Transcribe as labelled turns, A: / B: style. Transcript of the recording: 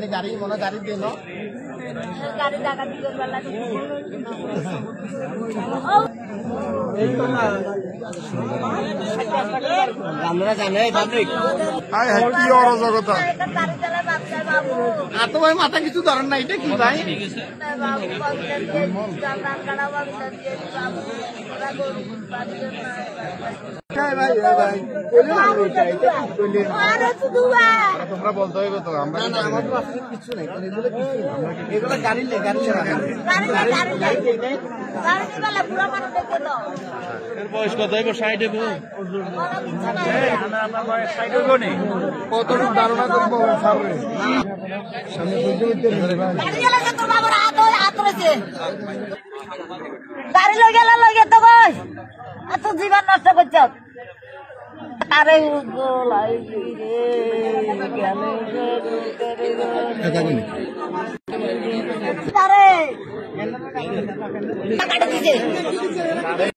A: গাড়ি মনে গাড়ি দিয়ে গাড়ি ডাকাতি করবার লাগে আমরা জানে কি অরাজকতা আর তো ভাই মাথা কিছু ধরেন না এটা কি ভাই তোমরা বলতে হইবে তো আমরা কিছু নাই এগুলো গাড়ি নেই গাড়ি বয়স কত হইব 60 হইব কতটুকু ধারণা করবো গাড়ি লগে লগে তো বস এত জীবন নষ্ট করছ আরে আরে